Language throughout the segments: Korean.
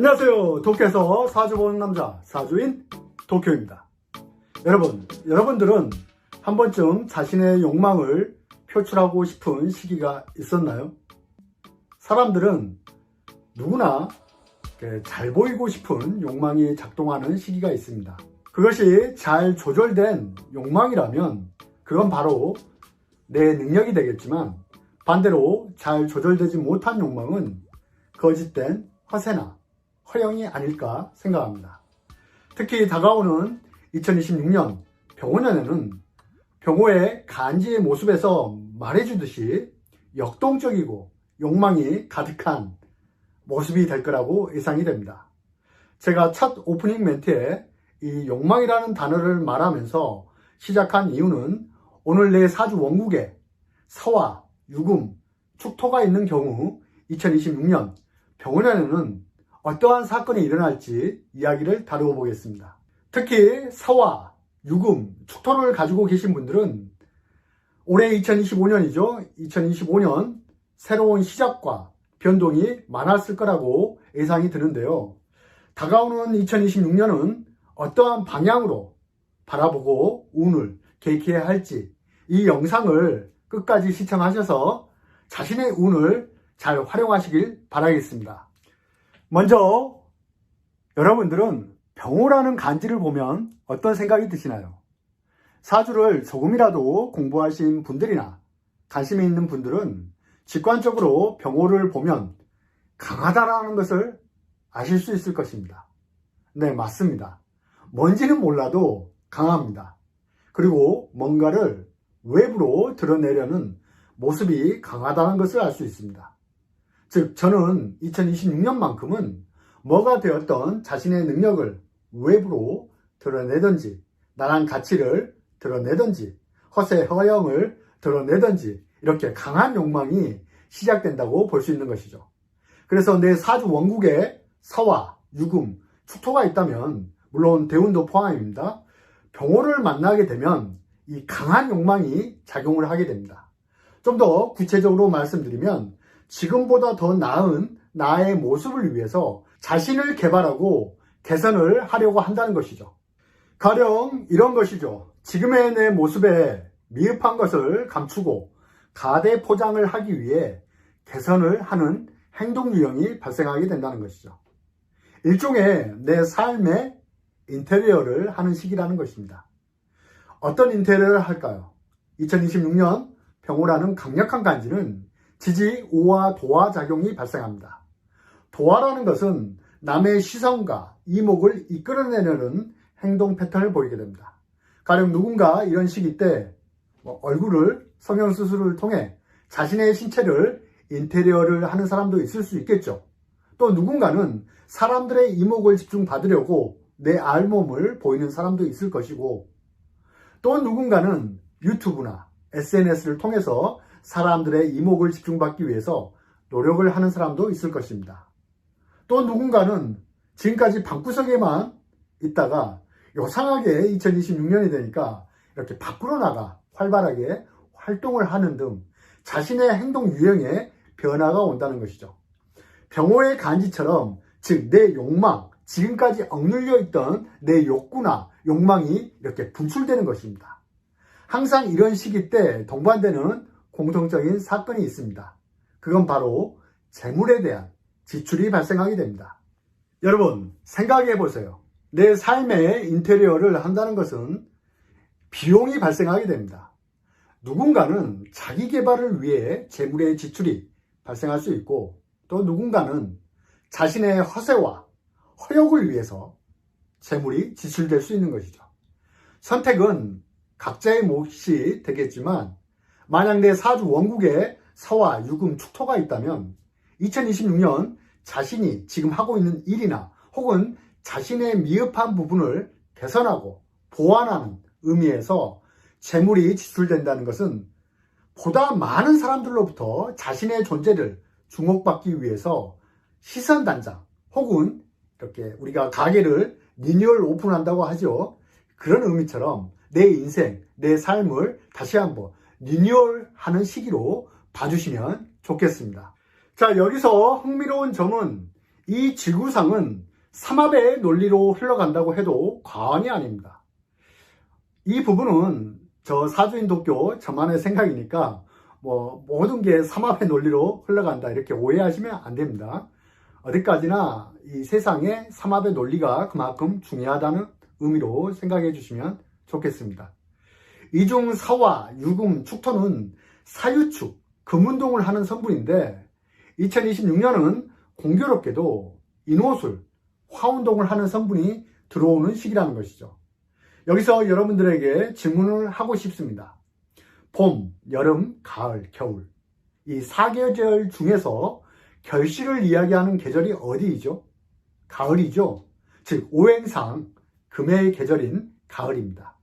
안녕하세요. 도쿄에서 사주 보는 남자 사주인 도쿄입니다. 여러분들은 한 번쯤 자신의 욕망을 표출하고 싶은 시기가 있었나요? 사람들은 누구나 잘 보이고 싶은 욕망이 작동하는 시기가 있습니다. 그것이 잘 조절된 욕망이라면 그건 바로 내 능력이 되겠지만, 반대로 잘 조절되지 못한 욕망은 거짓된 허세나 허영이 아닐까 생각합니다. 특히 다가오는 2026년 병호년에는 병호의 간지의 모습에서 말해주듯이 역동적이고 욕망이 가득한 모습이 될 거라고 예상이 됩니다. 제가 첫 오프닝 멘트에 이 욕망이라는 단어를 말하면서 시작한 이유는 오늘 내 사주 원국에 서화, 유금, 축토가 있는 경우 2026년 병호년에는 어떠한 사건이 일어날지 이야기를 다루어 보겠습니다. 특히 서화, 유금, 축토를 가지고 계신 분들은 올해 2025년이죠. 2025년 새로운 시작과 변동이 많았을 거라고 예상이 드는데요. 다가오는 2026년은 어떠한 방향으로 바라보고 운을 계획해야 할지 이 영상을 끝까지 시청하셔서 자신의 운을 잘 활용하시길 바라겠습니다. 먼저 여러분들은 병호라는 간지를 보면 어떤 생각이 드시나요? 사주를 조금이라도 공부하신 분들이나 관심이 있는 분들은 직관적으로 병호를 보면 강하다라는 것을 아실 수 있을 것입니다. 네, 맞습니다. 뭔지는 몰라도 강합니다. 그리고 뭔가를 외부로 드러내려는 모습이 강하다는 것을 알 수 있습니다. 즉, 저는 2026년만큼은 뭐가 되었던 자신의 능력을 외부로 드러내든지, 나란 가치를 드러내든지, 허세, 허영을 드러내든지, 이렇게 강한 욕망이 시작된다고 볼 수 있는 것이죠. 그래서 내 사주 원국에 서화, 유금, 축토가 있다면, 물론 대운도 포함입니다. 병호를 만나게 되면 이 강한 욕망이 작용을 하게 됩니다. 좀 더 구체적으로 말씀드리면, 지금보다 더 나은 나의 모습을 위해서 자신을 개발하고 개선을 하려고 한다는 것이죠. 가령 이런 것이죠. 지금의 내 모습에 미흡한 것을 감추고 가대 포장을 하기 위해 개선을 하는 행동 유형이 발생하게 된다는 것이죠. 일종의 내 삶의 인테리어를 하는 시기라는 것입니다. 어떤 인테리어를 할까요? 2026년 병호라는 강력한 간지는 지지, 우화, 도화 작용이 발생합니다. 도화라는 것은 남의 시선과 이목을 이끌어내려는 행동 패턴을 보이게 됩니다. 가령 누군가 이런 시기 때 얼굴을 성형수술을 통해 자신의 신체를 인테리어를 하는 사람도 있을 수 있겠죠. 또 누군가는 사람들의 이목을 집중받으려고 내 알몸을 보이는 사람도 있을 것이고, 또 누군가는 유튜브나 SNS를 통해서 사람들의 이목을 집중받기 위해서 노력을 하는 사람도 있을 것입니다. 또 누군가는 지금까지 방구석에만 있다가 요상하게 2026년이 되니까 이렇게 밖으로 나가 활발하게 활동을 하는 등 자신의 행동 유형에 변화가 온다는 것이죠. 병호의 간지처럼, 즉 내 욕망, 지금까지 억눌려 있던 내 욕구나 욕망이 이렇게 분출되는 것입니다. 항상 이런 시기 때 동반되는 공통적인 사건이 있습니다. 그건 바로 재물에 대한 지출이 발생하게 됩니다. 여러분, 생각해 보세요. 내 삶의 인테리어를 한다는 것은 비용이 발생하게 됩니다. 누군가는 자기 개발을 위해 재물의 지출이 발생할 수 있고, 또 누군가는 자신의 허세와 허욕을 위해서 재물이 지출될 수 있는 것이죠. 선택은 각자의 몫이 되겠지만, 만약 내 사주 원국에 서화, 유금, 축토가 있다면 2026년 자신이 지금 하고 있는 일이나 혹은 자신의 미흡한 부분을 개선하고 보완하는 의미에서 재물이 지출된다는 것은 보다 많은 사람들로부터 자신의 존재를 주목받기 위해서 시선 단장, 혹은 이렇게 우리가 가게를 리뉴얼 오픈한다고 하죠. 그런 의미처럼 내 인생, 내 삶을 다시 한번 리뉴얼하는 시기로 봐주시면 좋겠습니다. 자, 여기서 흥미로운 점은 이 지구상은 삼합의 논리로 흘러간다고 해도 과언이 아닙니다. 이 부분은 저 사주인독교 저만의 생각이니까 모든 게 삼합의 논리로 흘러간다 이렇게 오해하시면 안 됩니다. 어디까지나 이 세상에 삼합의 논리가 그만큼 중요하다는 의미로 생각해 주시면 좋겠습니다. 이중 사화, 유금, 축토는 사유축, 금운동을 하는 성분인데 2026년은 공교롭게도 인호술, 화운동을 하는 성분이 들어오는 시기라는 것이죠. 여기서 여러분들에게 질문을 하고 싶습니다. 봄, 여름, 가을, 겨울 이 4계절 중에서 결실을 이야기하는 계절이 어디이죠? 가을이죠. 즉 오행상 금의 계절인 가을입니다.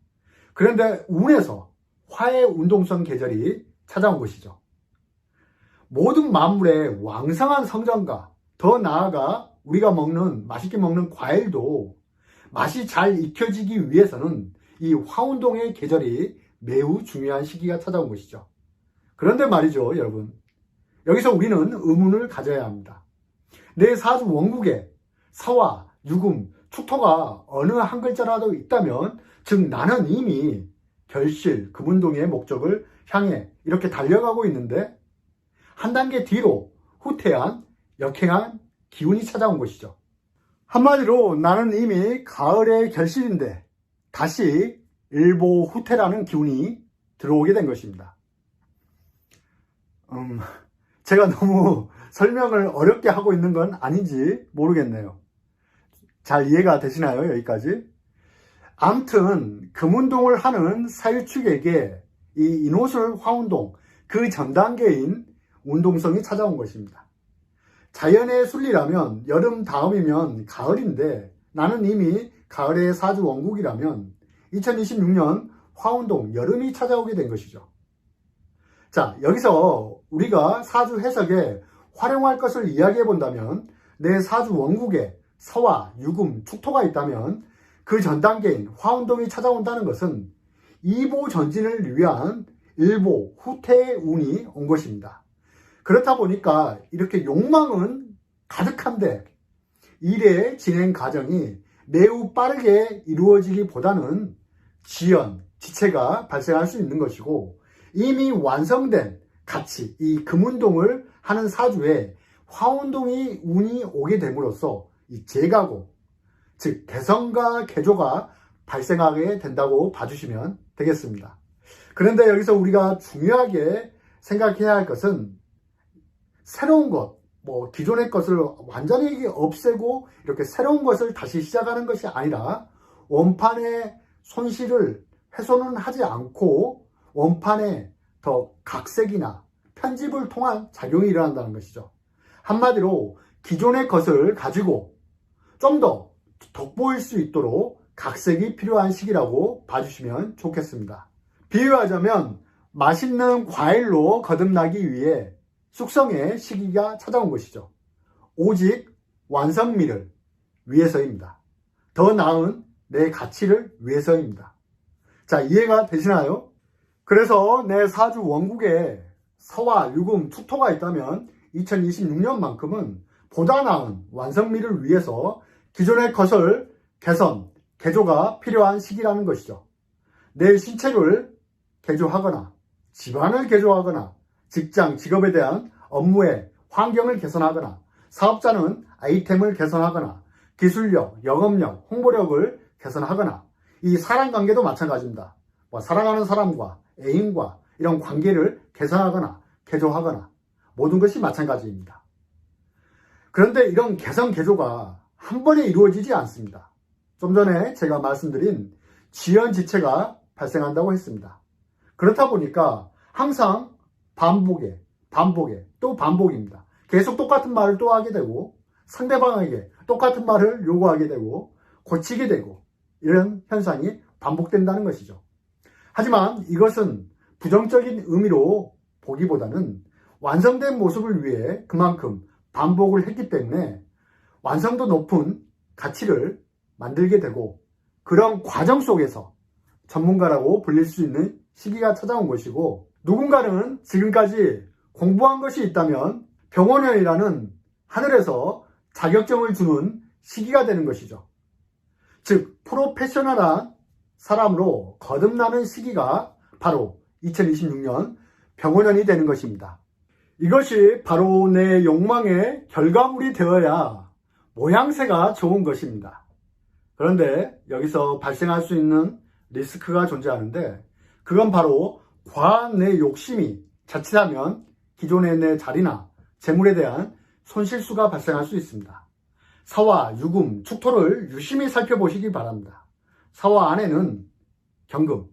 그런데 운에서 화의 운동성 계절이 찾아온 것이죠. 모든 만물의 왕성한 성장과 더 나아가 우리가 맛있게 먹는 과일도 맛이 잘 익혀지기 위해서는 이 화운동의 계절이 매우 중요한 시기가 찾아온 것이죠. 그런데 말이죠, 여러분. 여기서 우리는 의문을 가져야 합니다. 내 사주 원국에 사화, 유금, 축토가 어느 한 글자라도 있다면 즉 나는 이미 결실, 금운동의 목적을 향해 이렇게 달려가고 있는데 한 단계 뒤로 후퇴한, 역행한 기운이 찾아온 것이죠. 한마디로 나는 이미 가을의 결실인데 다시 일보 후퇴라는 기운이 들어오게 된 것입니다. 제가 너무 설명을 어렵게 하고 있는 건 아닌지 모르겠네요. 잘 이해가 되시나요? 여기까지? 아무튼 금운동을 하는 사유축에게 이 인호술 화운동 그 전 단계인 운동성이 찾아온 것입니다. 자연의 순리라면 여름 다음이면 가을인데 나는 이미 가을의 사주 원국이라면 2026년 화운동 여름이 찾아오게 된 것이죠. 자, 여기서 우리가 사주 해석에 활용할 것을 이야기해 본다면 내 사주 원국에 서화, 유금, 축토가 있다면 그 전 단계인 화운동이 찾아온다는 것은 2보 전진을 위한 1보 후퇴의 운이 온 것입니다. 그렇다 보니까 이렇게 욕망은 가득한데 일의 진행 과정이 매우 빠르게 이루어지기보다는 지연, 지체가 발생할 수 있는 것이고 이미 완성된 가치, 이 금운동을 하는 사주에 화운동이 운이 오게 됨으로써 이 재가고, 즉 개성과 개조가 발생하게 된다고 봐주시면 되겠습니다. 그런데 여기서 우리가 중요하게 생각해야 할 것은 새로운 것, 기존의 것을 완전히 없애고 이렇게 새로운 것을 다시 시작하는 것이 아니라 원판의 손실을 훼손은 하지 않고 원판에 더 각색이나 편집을 통한 작용이 일어난다는 것이죠. 한마디로 기존의 것을 가지고 좀 더 돋보일 수 있도록 각색이 필요한 시기라고 봐주시면 좋겠습니다. 비유하자면 맛있는 과일로 거듭나기 위해 숙성의 시기가 찾아온 것이죠. 오직 완성미를 위해서입니다. 더 나은 내 가치를 위해서입니다. 자, 이해가 되시나요? 그래서 내 사주 원국에 서화, 유금, 축토가 있다면 2026년만큼은 보다 나은 완성미를 위해서 기존의 것을 개선, 개조가 필요한 시기라는 것이죠. 내 신체를 개조하거나 집안을 개조하거나 직장, 직업에 대한 업무의 환경을 개선하거나 사업자는 아이템을 개선하거나 기술력, 영업력, 홍보력을 개선하거나 이 사람관계도 마찬가지입니다. 사랑하는 사람과 애인과 이런 관계를 개선하거나 개조하거나 모든 것이 마찬가지입니다. 그런데 이런 개선, 개조가 한 번에 이루어지지 않습니다. 좀 전에 제가 말씀드린 지연지체가 발생한다고 했습니다. 그렇다 보니까 항상 반복에 또 반복입니다. 계속 똑같은 말을 또 하게 되고 상대방에게 똑같은 말을 요구하게 되고 고치게 되고 이런 현상이 반복된다는 것이죠. 하지만 이것은 부정적인 의미로 보기보다는 완성된 모습을 위해 그만큼 반복을 했기 때문에 완성도 높은 가치를 만들게 되고 그런 과정 속에서 전문가라고 불릴 수 있는 시기가 찾아온 것이고 누군가는 지금까지 공부한 것이 있다면 병원연이라는 하늘에서 자격증을 주는 시기가 되는 것이죠. 즉 프로페셔널한 사람으로 거듭나는 시기가 바로 2026년 병원년이 되는 것입니다. 이것이 바로 내 욕망의 결과물이 되어야 모양새가 좋은 것입니다. 그런데 여기서 발생할 수 있는 리스크가 존재하는데, 그건 바로 과한 내 욕심이 자칫하면 기존의 내 자리나 재물에 대한 손실수가 발생할 수 있습니다. 사화, 유금, 축토를 유심히 살펴보시기 바랍니다. 사화 안에는 경금,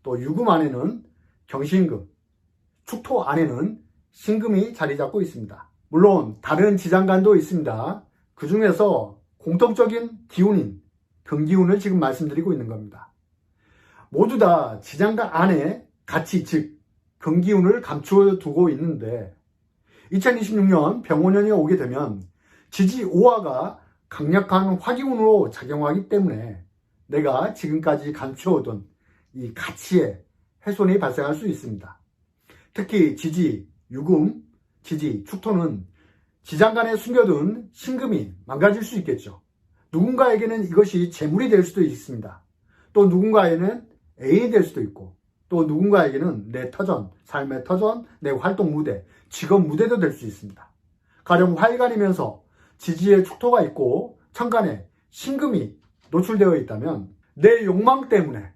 또 유금 안에는 경신금, 축토 안에는 신금이 자리 잡고 있습니다. 물론 다른 지장간도 있습니다. 그 중에서 공통적인 기운인 금기운을 지금 말씀드리고 있는 겁니다. 모두 다 지장간 안에 같이, 즉 금기운을 감추어 두고 있는데, 2026년 병원년이 오게 되면 지지오화가 강력한 화기운으로 작용하기 때문에 내가 지금까지 감추어둔 이 가치의 훼손이 발생할 수 있습니다. 특히 지지, 유금, 지지, 축토는 지장간에 숨겨둔 신금이 망가질 수 있겠죠. 누군가에게는 이것이 재물이 될 수도 있습니다. 또 누군가에는 애인이 될 수도 있고, 또 누군가에게는 내 터전, 삶의 터전, 내 활동 무대, 직업 무대도 될 수 있습니다. 가령 화일간이면서 지지에 축토가 있고 천간에 신금이 노출되어 있다면 내 욕망 때문에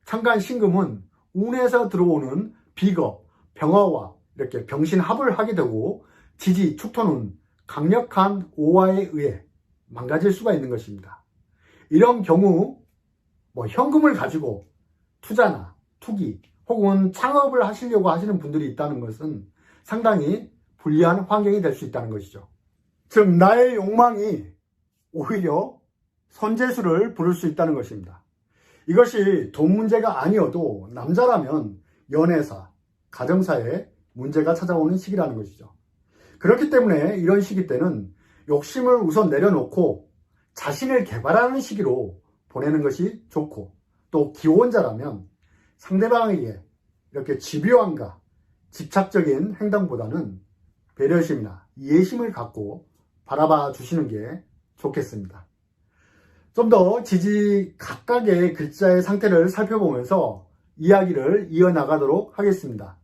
천간 신금은 운에서 들어오는 비겁, 병화와 이렇게 병신합을 하게 되고, 지지, 축토는 강력한 오화에 의해 망가질 수가 있는 것입니다. 이런 경우 현금을 가지고 투자나 투기 혹은 창업을 하시려고 하시는 분들이 있다는 것은 상당히 불리한 환경이 될 수 있다는 것이죠. 즉 나의 욕망이 오히려 선재수를 부를 수 있다는 것입니다. 이것이 돈 문제가 아니어도 남자라면 연애사, 가정사에 문제가 찾아오는 시기라는 것이죠. 그렇기 때문에 이런 시기 때는 욕심을 우선 내려놓고 자신을 개발하는 시기로 보내는 것이 좋고, 또 기혼자라면 상대방에게 이렇게 집요함과 집착적인 행동보다는 배려심이나 이해심을 갖고 바라봐 주시는 게 좋겠습니다. 좀 더 지지 각각의 글자의 상태를 살펴보면서 이야기를 이어나가도록 하겠습니다.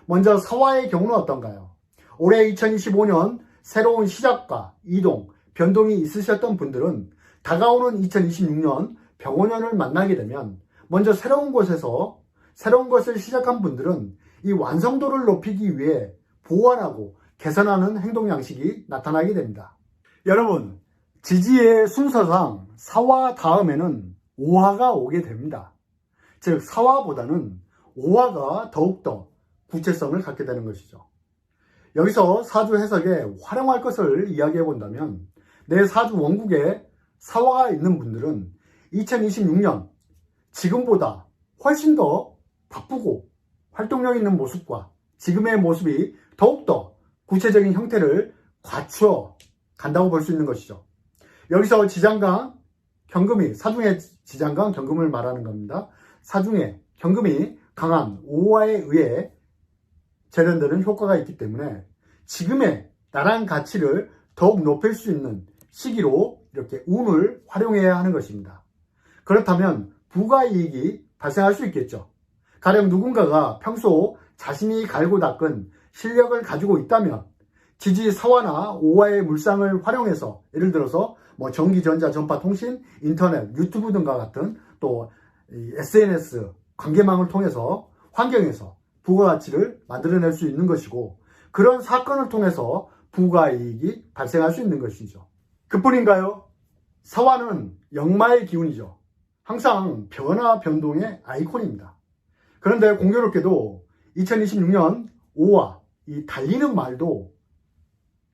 먼저 사화의 경우는 어떤가요? 올해 2025년 새로운 시작과 이동, 변동이 있으셨던 분들은 다가오는 2026년 병원년을 만나게 되면 먼저 새로운 곳에서 새로운 것을 시작한 분들은 이 완성도를 높이기 위해 보완하고 개선하는 행동 양식이 나타나게 됩니다. 여러분, 지지의 순서상 사화 다음에는 오화가 오게 됩니다. 즉 사화보다는 오화가 더욱더 구체성을 갖게 되는 것이죠. 여기서 사주 해석에 활용할 것을 이야기해 본다면, 내 사주 원국에 사화가 있는 분들은 2026년 지금보다 훨씬 더 바쁘고 활동력 있는 모습과 지금의 모습이 더욱더 구체적인 형태를 갖추어 간다고 볼 수 있는 것이죠. 여기서 지장간 경금이, 사중의 지장간 경금을 말하는 겁니다. 사중의 경금이 강한 오화에 의해 재련되는 효과가 있기 때문에 지금의 나란 가치를 더욱 높일 수 있는 시기로 이렇게 운을 활용해야 하는 것입니다. 그렇다면 부가이익이 발생할 수 있겠죠. 가령 누군가가 평소 자신이 갈고 닦은 실력을 가지고 있다면 지지 사화나 오화의 물상을 활용해서, 예를 들어서 전기, 전자, 전파, 통신, 인터넷, 유튜브 등과 같은 또 SNS 관계망을 통해서 환경에서 부가가치를 만들어낼 수 있는 것이고, 그런 사건을 통해서 부가이익이 발생할 수 있는 것이죠. 그뿐인가요? 사화는 역마의 기운이죠. 항상 변화 변동의 아이콘입니다. 그런데 공교롭게도 2026년 오화, 이 달리는 말도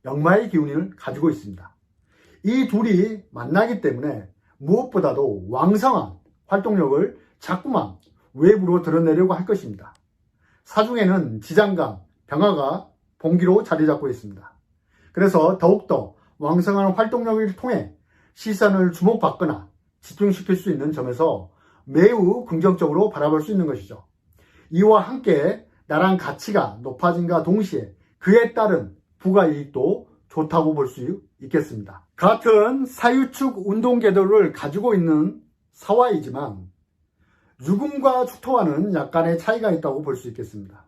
역마의 기운을 가지고 있습니다. 이 둘이 만나기 때문에 무엇보다도 왕성한 활동력을 자꾸만 외부로 드러내려고 할 것입니다. 사중에는 지장간, 병화가 본기로 자리 잡고 있습니다. 그래서 더욱더 왕성한 활동력을 통해 시선을 주목받거나 집중시킬 수 있는 점에서 매우 긍정적으로 바라볼 수 있는 것이죠. 이와 함께 나란 가치가 높아짐과 동시에 그에 따른 부가이익도 좋다고 볼 수 있겠습니다. 같은 사유축 운동 궤도를 가지고 있는 사화이지만 유금과 축토와는 약간의 차이가 있다고 볼 수 있겠습니다.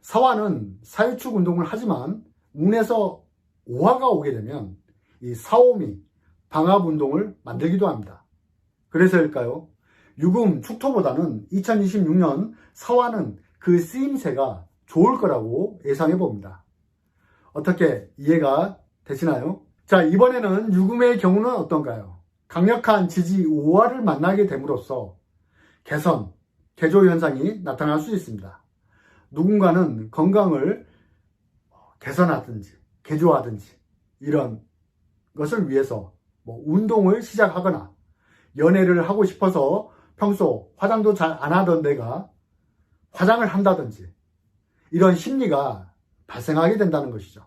사화는 사유축 운동을 하지만 운에서 오화가 오게 되면 이 사오미, 방합 운동을 만들기도 합니다. 그래서일까요? 유금, 축토보다는 2026년 사화는 그 쓰임새가 좋을 거라고 예상해 봅니다. 어떻게 이해가 되시나요? 자, 이번에는 유금의 경우는 어떤가요? 강력한 지지 오화를 만나게 됨으로써 개선, 개조 현상이 나타날 수 있습니다. 누군가는 건강을 개선하든지 개조하든지 이런 것을 위해서 운동을 시작하거나 연애를 하고 싶어서 평소 화장도 잘 안 하던 내가 화장을 한다든지 이런 심리가 발생하게 된다는 것이죠.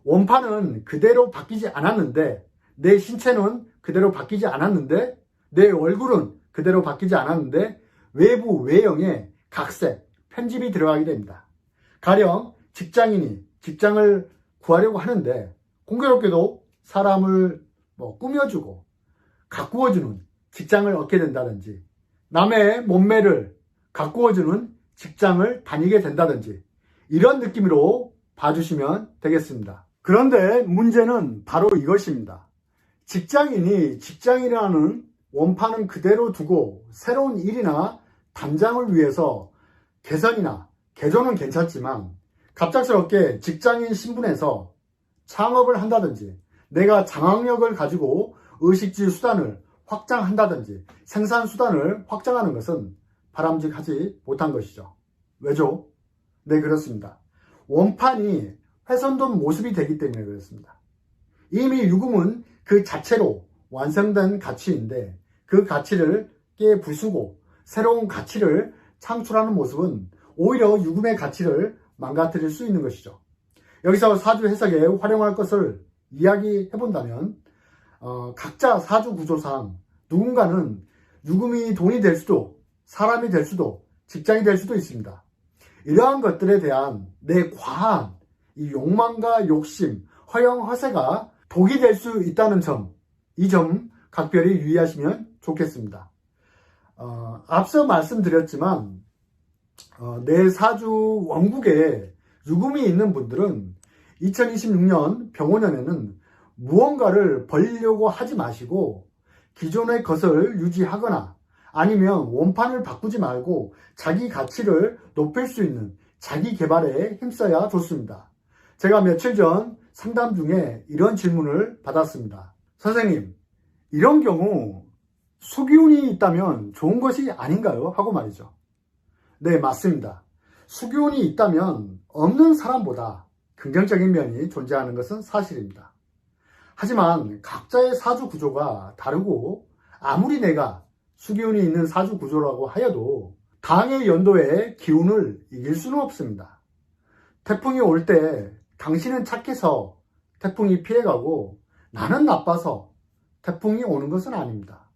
원판은 그대로 바뀌지 않았는데 내 신체는 그대로 바뀌지 않았는데 내 얼굴은 그대로 바뀌지 않았는데 외부 외형에 각색, 편집이 들어가게 됩니다. 가령 직장인이 직장을 구하려고 하는데 공교롭게도 사람을 꾸며주고 가꾸어주는 직장을 얻게 된다든지 남의 몸매를 가꾸어주는 직장을 다니게 된다든지 이런 느낌으로 봐주시면 되겠습니다. 그런데 문제는 바로 이것입니다. 직장인이 직장이라는 원판은 그대로 두고 새로운 일이나 단장을 위해서 개선이나 개조는 괜찮지만 갑작스럽게 직장인 신분에서 창업을 한다든지 내가 장악력을 가지고 의식주 수단을 확장한다든지 생산 수단을 확장하는 것은 바람직하지 못한 것이죠. 왜죠? 네, 그렇습니다. 원판이 훼손된 모습이 되기 때문에 그렇습니다. 이미 유금은 그 자체로 완성된 가치인데 그 가치를 깨부수고 새로운 가치를 창출하는 모습은 오히려 유금의 가치를 망가뜨릴 수 있는 것이죠. 여기서 사주 해석에 활용할 것을 이야기해 본다면 각자 사주 구조상 누군가는 유금이 돈이 될 수도 사람이 될 수도 직장이 될 수도 있습니다. 이러한 것들에 대한 내 과한 이 욕망과 욕심, 허영, 허세가 독이 될 수 있다는 점, 이 점 각별히 유의하시면 좋겠습니다. 앞서 말씀드렸지만 내 사주 원국에 유금이 있는 분들은 2026년 병원년에는 무언가를 벌리려고 하지 마시고 기존의 것을 유지하거나 아니면 원판을 바꾸지 말고 자기 가치를 높일 수 있는 자기 개발에 힘써야 좋습니다. 제가 며칠 전 상담 중에 이런 질문을 받았습니다. 선생님, 이런 경우 수기운이 있다면 좋은 것이 아닌가요? 하고 말이죠. 네, 맞습니다. 수기운이 있다면 없는 사람보다 긍정적인 면이 존재하는 것은 사실입니다. 하지만 각자의 사주 구조가 다르고 아무리 내가 수기운이 있는 사주 구조라고 하여도 당의 연도의 기운을 이길 수는 없습니다. 태풍이 올 때 당신은 착해서 태풍이 피해가고 나는 나빠서 태풍이 오는 것은 아닙니다.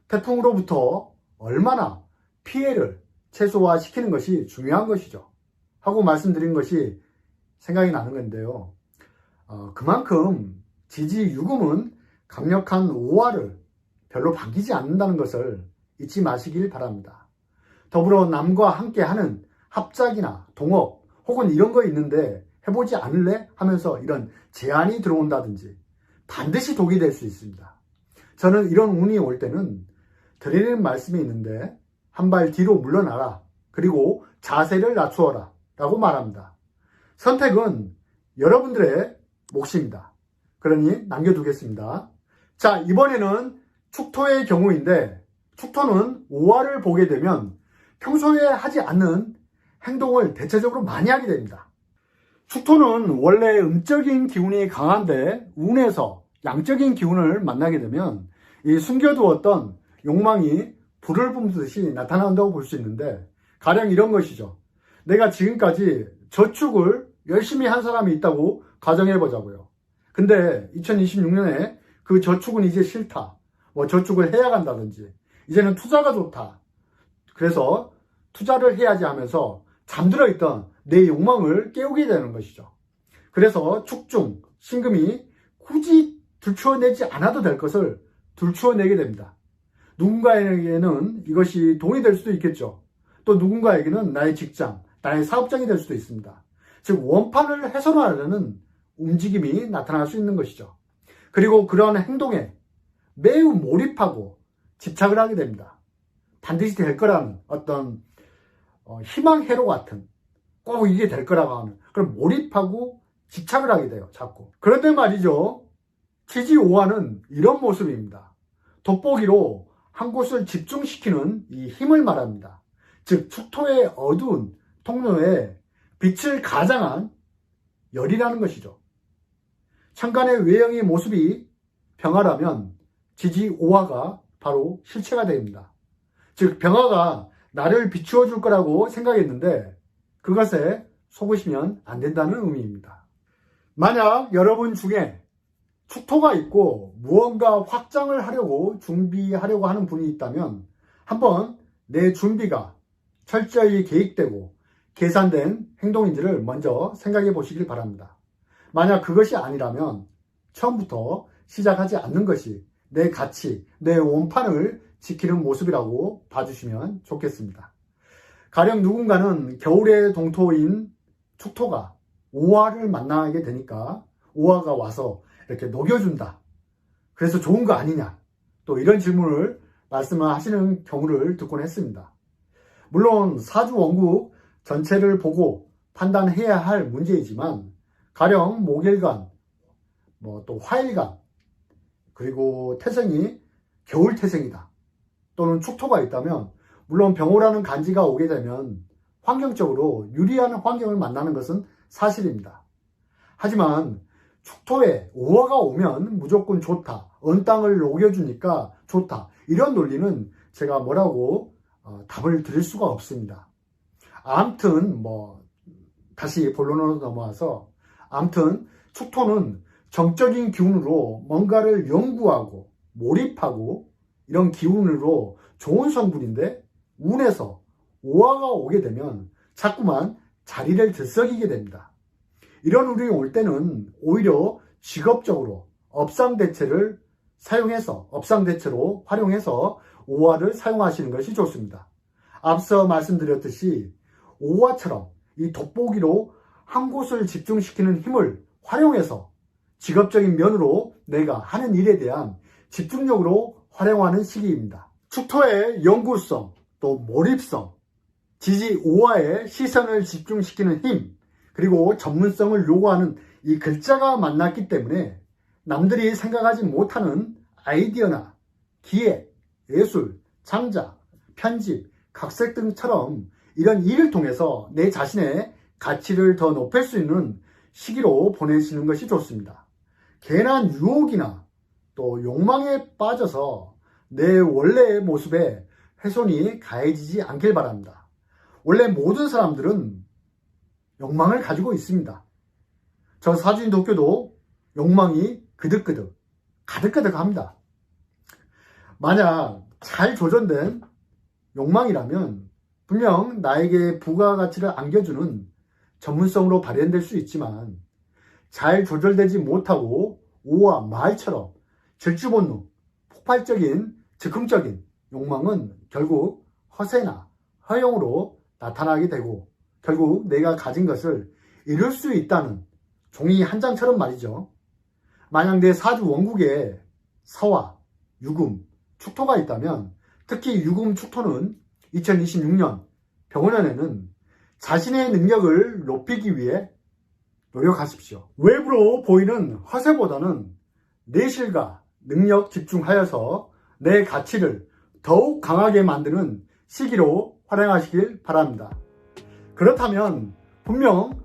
태풍으로부터 얼마나 피해를 최소화시키는 것이 중요한 것이죠. 하고 말씀드린 것이 생각이 나는 건데요. 그만큼 지지 유금은 강력한 오화를 별로 반기지 않는다는 것을 잊지 마시길 바랍니다. 더불어 남과 함께하는 합작이나 동업 혹은 이런 거 있는데 해보지 않을래? 하면서 이런 제안이 들어온다든지 반드시 독이 될 수 있습니다. 저는 이런 운이 올 때는 드리는 말씀이 있는데 한 발 뒤로 물러나라. 그리고 자세를 낮추어라. 라고 말합니다. 선택은 여러분들의 몫입니다. 그러니 남겨두겠습니다. 자, 이번에는 축토의 경우인데 축토는 오화를 보게 되면 평소에 하지 않는 행동을 대체적으로 많이 하게 됩니다. 축토는 원래 음적인 기운이 강한데 운에서 양적인 기운을 만나게 되면 이 숨겨두었던 욕망이 불을 뿜듯이 나타난다고 볼 수 있는데 가령 이런 것이죠. 내가 지금까지 저축을 열심히 한 사람이 있다고 가정해 보자고요. 근데 2026년에 그 저축은 이제 싫다. 저축을 해야 간다든지 이제는 투자가 좋다. 그래서 투자를 해야지 하면서 잠들어 있던 내 욕망을 깨우게 되는 것이죠. 그래서 축중, 신금이 굳이 들추어내지 않아도 될 것을 들추어내게 됩니다. 누군가에게는 이것이 돈이 될 수도 있겠죠. 또 누군가에게는 나의 직장, 나의 사업장이 될 수도 있습니다. 즉 원판을 훼손하려는 움직임이 나타날 수 있는 것이죠. 그리고 그러한 행동에 매우 몰입하고 집착을 하게 됩니다. 반드시 될 거라는 어떤 희망회로 같은, 꼭 이게 될 거라고 하는 그런 몰입하고 집착을 하게 돼요. 자꾸. 그런데 말이죠, 지지오화는 이런 모습입니다. 돋보기로 한 곳을 집중시키는 이 힘을 말합니다. 즉 축토의 어두운 통로에 빛을 가장한 열이라는 것이죠. 천간의 외형의 모습이 병화라면 지지오화가 바로 실체가 됩니다. 즉 병화가 나를 비추어 줄 거라고 생각했는데 그것에 속으시면 안 된다는 의미입니다. 만약 여러분 중에 축토가 있고 무언가 확장을 하려고 준비하려고 하는 분이 있다면 한번 내 준비가 철저히 계획되고 계산된 행동인지를 먼저 생각해 보시길 바랍니다. 만약 그것이 아니라면 처음부터 시작하지 않는 것이 내 가치, 내 원판을 지키는 모습이라고 봐주시면 좋겠습니다. 가령 누군가는 겨울의 동토인 축토가 오화를 만나게 되니까 오화가 와서 이렇게 녹여준다. 그래서 좋은 거 아니냐. 또 이런 질문을 말씀을 하시는 경우를 듣곤 했습니다. 물론 사주 원국 전체를 보고 판단해야 할 문제이지만 가령 목일간, 또 화일간, 그리고 태생이 겨울 태생이다. 또는 축토가 있다면 물론 병호라는 간지가 오게 되면 환경적으로 유리한 환경을 만나는 것은 사실입니다. 하지만 축토에 오화가 오면 무조건 좋다. 언 땅을 녹여주니까 좋다. 이런 논리는 제가 뭐라고 답을 드릴 수가 없습니다. 아무튼 다시 본론으로 넘어와서 아무튼 축토는 정적인 기운으로 뭔가를 연구하고 몰입하고 이런 기운으로 좋은 성분인데 운에서 오화가 오게 되면 자꾸만 자리를 들썩이게 됩니다. 이런 운이 올 때는 오히려 직업적으로 업상대체로 활용해서 오화를 사용하시는 것이 좋습니다. 앞서 말씀드렸듯이 오화처럼 이 돋보기로 한 곳을 집중시키는 힘을 활용해서 직업적인 면으로 내가 하는 일에 대한 집중력으로 활용하는 시기입니다. 축토의 연구성, 또 몰입성, 지지오화에 시선을 집중시키는 힘, 그리고 전문성을 요구하는 이 글자가 만났기 때문에 남들이 생각하지 못하는 아이디어나 기획, 예술, 창작, 편집, 각색 등처럼 이런 일을 통해서 내 자신의 가치를 더 높일 수 있는 시기로 보내시는 것이 좋습니다. 괜한 유혹이나 또 욕망에 빠져서 내 원래의 모습에 훼손이 가해지지 않길 바랍니다. 원래 모든 사람들은 욕망을 가지고 있습니다. 저 사주인 도쿄도 욕망이 그득그득, 가득가득합니다. 만약 잘 조절된 욕망이라면 분명 나에게 부가가치를 안겨주는 전문성으로 발현될 수 있지만 잘 조절되지 못하고 오와 말처럼 질주본능, 폭발적인 즉흥적인 욕망은 결국 허세나 허용으로 나타나게 되고 결국 내가 가진 것을 잃을 수 있다는 종이 한 장처럼 말이죠. 만약 내 사주 원국에 서화, 유금, 축토가 있다면 특히 유금 축토는 2026년 병원년에는 자신의 능력을 높이기 위해 노력하십시오. 외부로 보이는 허세보다는 내실과 능력 집중하여서 내 가치를 더욱 강하게 만드는 시기로 활용하시길 바랍니다. 그렇다면 분명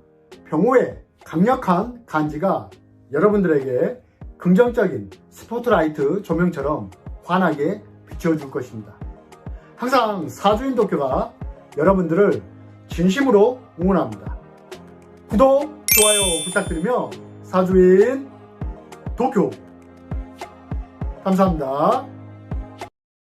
병호의 강력한 간지가 여러분들에게 긍정적인 스포트라이트 조명처럼 환하게 비춰줄 것입니다. 항상 사주인 도쿄가 여러분들을 진심으로 응원합니다. 구독, 좋아요 부탁드리며 사주인 도쿄 감사합니다.